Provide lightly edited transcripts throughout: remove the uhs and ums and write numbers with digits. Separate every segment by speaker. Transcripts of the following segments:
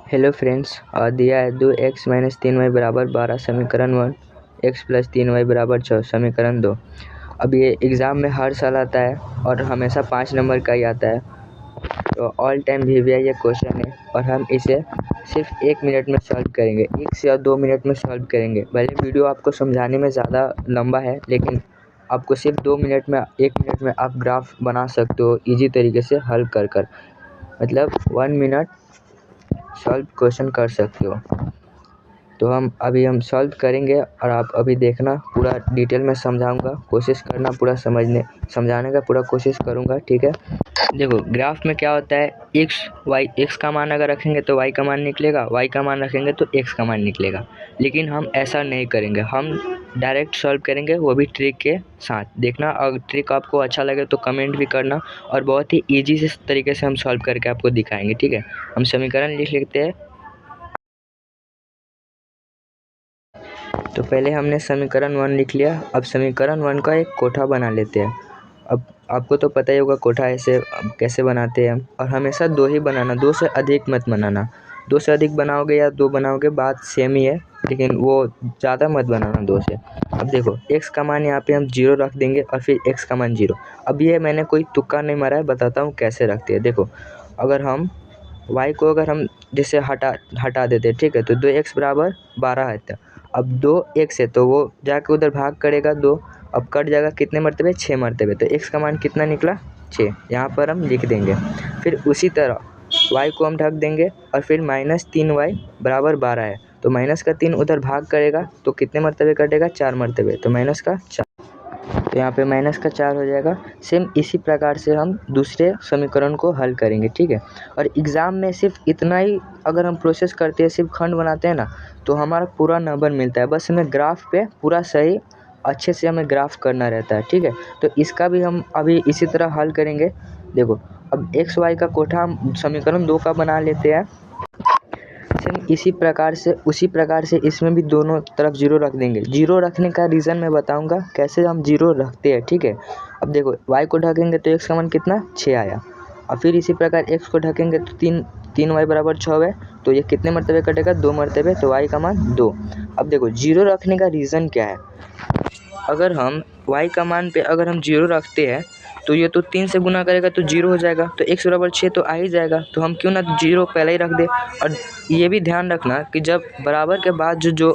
Speaker 1: Hello friends, दिया है 2x minus 3y बराबर 12 समीकरण 1, x प्लस 3y बराबर 6 समीकरण 2। अब ये एग्ज़ाम में हर साल आता है और हमेशा 5 नंबर का ही आता है। तो ऑल टाइम VVI ये क्वेश्चन है और हम इसे सिर्फ 1 मिनट में सॉल्व करेंगे। 1 से 2 मिनट में सॉल्व करेंगे। भले वीडियो आपको समझाने में ज़्यादा लंबा है, लेकिन आपको सिर्फ 2 मिनट में 1 मिनट में आप ग्राफ बना सकते हो ईजी तरीके से हल कर मतलब 1 मिनट सॉल्व क्वेश्चन कर सकते हो। तो हम सॉल्व करेंगे और आप अभी देखना, पूरा डिटेल में समझाऊंगा, कोशिश करना पूरा समझाने का पूरा कोशिश करूंगा, ठीक है। देखो ग्राफ में क्या होता है, x का मान अगर रखेंगे तो y का मान निकलेगा, y का मान रखेंगे तो x का मान निकलेगा। लेकिन हम ऐसा नहीं करेंगे, हम डायरेक्ट सॉल्व करेंगे, वो भी ट्रिक के साथ। देखना, अगर ट्रिक आपको अच्छा लगे तो कमेंट भी करना, और बहुत ही ईजी से तरीके से हम सॉल्व करके आपको दिखाएंगे, ठीक है। हम समीकरण लिख लेते हैं। तो पहले हमने समीकरण 1 लिख लिया। अब समीकरण 1 का एक कोठा बना लेते हैं। अब आपको तो पता ही होगा कोठा ऐसे कैसे बनाते हैं हम, और हमेशा 2 ही बनाना, 2 से अधिक मत बनाना। 2 से अधिक बनाओगे या 2 बनाओगे बात सेम ही है, लेकिन वो ज़्यादा मत बनाना 2 से। अब देखो x का मान यहाँ पे हम 0 रख देंगे और फिर x का मान 0। अब ये मैंने कोई तुक्का नहीं मारा है, बताता हूँ कैसे रखते हैं। देखो, अगर हम y को अगर हम जैसे हटा देते हैं, ठीक है, तो 2x बराबर 12 है। अब 2x है तो वो जाके उधर भाग करेगा 2, अब कट जाएगा कितने मरतबे, 6 मरतबे। तो x का मान कितना निकला, 6, यहाँ पर हम लिख देंगे। फिर उसी तरह y को हम ढक देंगे और फिर -3y बराबर 12 है, तो माइनस का 3 उधर भाग करेगा तो कितने मरतबे कटेगा, 4 मरतबे, तो माइनस का 4, तो यहाँ पे माइनस का 4 हो जाएगा। सेम इसी प्रकार से हम दूसरे समीकरण को हल करेंगे, ठीक है। और एग्ज़ाम में सिर्फ इतना ही अगर हम प्रोसेस करते हैं, सिर्फ खंड बनाते हैं ना, तो हमारा पूरा नंबर मिलता है। बस हमें ग्राफ पे पूरा सही अच्छे से हमें ग्राफ करना रहता है, ठीक है। तो इसका भी हम अभी इसी तरह हल करेंगे। देखो, अब एक्स वाई का कोठा हम समीकरण 2 का बना लेते हैं। सेम इसी प्रकार से उसी प्रकार से इसमें भी दोनों तरफ 0 रख देंगे। 0 रखने का रीज़न मैं बताऊंगा कैसे हम 0 रखते हैं, ठीक है। अब देखो, y को ढकेंगे तो x का मान कितना, 6 आया, और फिर इसी प्रकार x को ढकेंगे तो 3y बराबर 6 है, तो ये कितने मरतबे कटेगा, 2 मरतबे, तो y का मान 2। अब देखो 0 रखने का रीज़न क्या है, अगर हम y का मान पे अगर हम 0 रखते हैं तो ये तो 3 से गुना करेगा तो 0 हो जाएगा, तो x बराबर 6 तो आ ही जाएगा, तो हम क्यों ना 0 पहले ही रख दे। और ये भी ध्यान रखना कि जब बराबर के बाद जो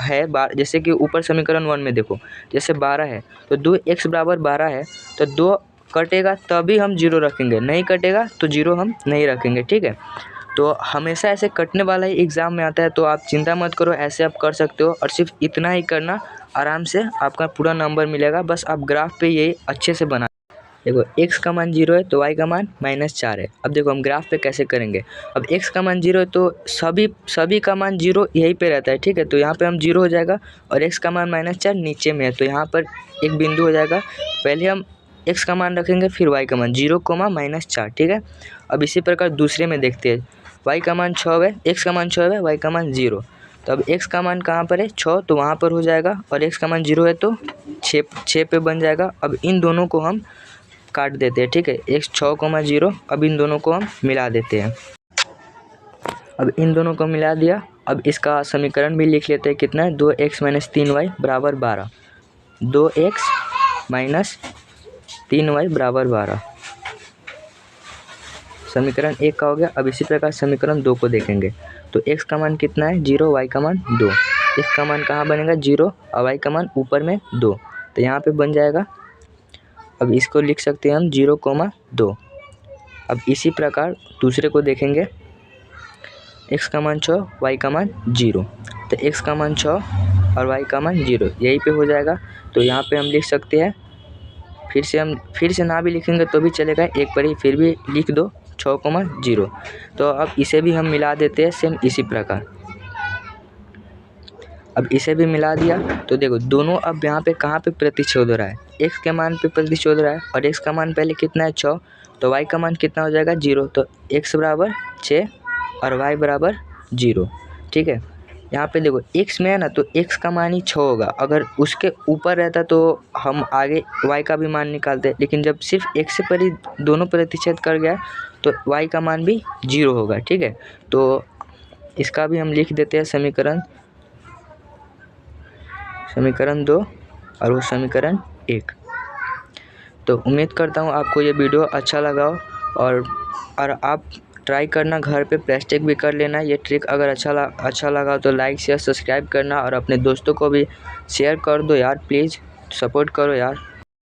Speaker 1: है जैसे कि ऊपर समीकरण 1 में देखो, जैसे 12 है तो 2x बराबर 12 है, तो 2 कटेगा तभी हम 0 रखेंगे, नहीं कटेगा तो 0 हम नहीं रखेंगे, ठीक है। तो हमेशा ऐसे कटने वाला ही एग्ज़ाम में आता है, तो आप चिंता मत करो, ऐसे आप कर सकते हो। और सिर्फ इतना ही करना, आराम से आपका पूरा नंबर मिलेगा। बस आप ग्राफ पे ये अच्छे से बना। देखो x का मान 0 है तो y का मान -4 है। अब देखो हम ग्राफ पे कैसे करेंगे। अब x का मान 0 है तो सभी का मान 0 यहीं पे रहता है, ठीक है। तो यहाँ पे हम 0 हो जाएगा, और x का मान -4 नीचे में है, तो यहाँ पर एक बिंदु हो जाएगा। पहले हम x का मान रखेंगे, फिर y का मान 0, -4, ठीक है। अब इसी प्रकार दूसरे में देखते हैं, y का मान 6 है, x का मान 6 है, y का मान 0। तो अब x का मान कहाँ पर है, 6, तो वहाँ पर हो जाएगा, और x का मान 0 है तो 6 पे बन जाएगा। अब इन दोनों को हम काट देते हैं, ठीक है, x 6,0। अब इन दोनों को हम मिला देते हैं। अब इन दोनों को मिला दिया। अब इसका समीकरण भी लिख लेते हैं, कितना है, 2x माइनस 3y बराबर 12, 2x माइनस 3y बराबर 12, समीकरण 1 का हो गया। अब इसी प्रकार समीकरण 2 को देखेंगे, तो x का मान कितना है, 0, y का मान 2। x का मान कहाँ बनेगा, 0, और y का मान ऊपर में 2, तो यहाँ पे बन जाएगा। अब इसको लिख सकते हैं हम 0,2। अब इसी प्रकार दूसरे को देखेंगे, x का मान 6, y का मान 0, तो x का मान 6 और y का मान 0 यहीं पे हो जाएगा। तो यहाँ पे हम लिख सकते हैं, फिर से ना भी लिखेंगे तो भी चलेगा, एक पर ही फिर भी लिख दो 6,0। तो अब इसे भी हम मिला देते हैं सेम इसी प्रकार। अब इसे भी मिला दिया, तो देखो दोनों अब यहाँ पे कहाँ पे प्रतिच्छेद हो रहा है, x के मान पे प्रतिच्छेद हो रहा है, और x का मान पहले कितना है, 6, तो y का मान कितना हो जाएगा, 0, तो x बराबर 6 और y बराबर 0, ठीक है। यहाँ पे देखो x में है ना, तो x का मान ही 6 होगा, अगर उसके ऊपर रहता तो हम आगे y का भी मान निकालते, लेकिन जब सिर्फ x से पर ही दोनों प्रतिच्छेद कर गया तो y का मान भी 0 होगा, ठीक है। तो इसका भी हम लिख देते हैं समीकरण 2 और वो समीकरण 1। तो उम्मीद करता हूँ आपको ये वीडियो अच्छा लगा हो और आप ट्राई करना, घर पे प्रैक्टिस भी कर लेना। ये ट्रिक अगर अच्छा लगा तो लाइक शेयर सब्सक्राइब करना और अपने दोस्तों को भी शेयर कर दो यार, प्लीज़ सपोर्ट करो यार।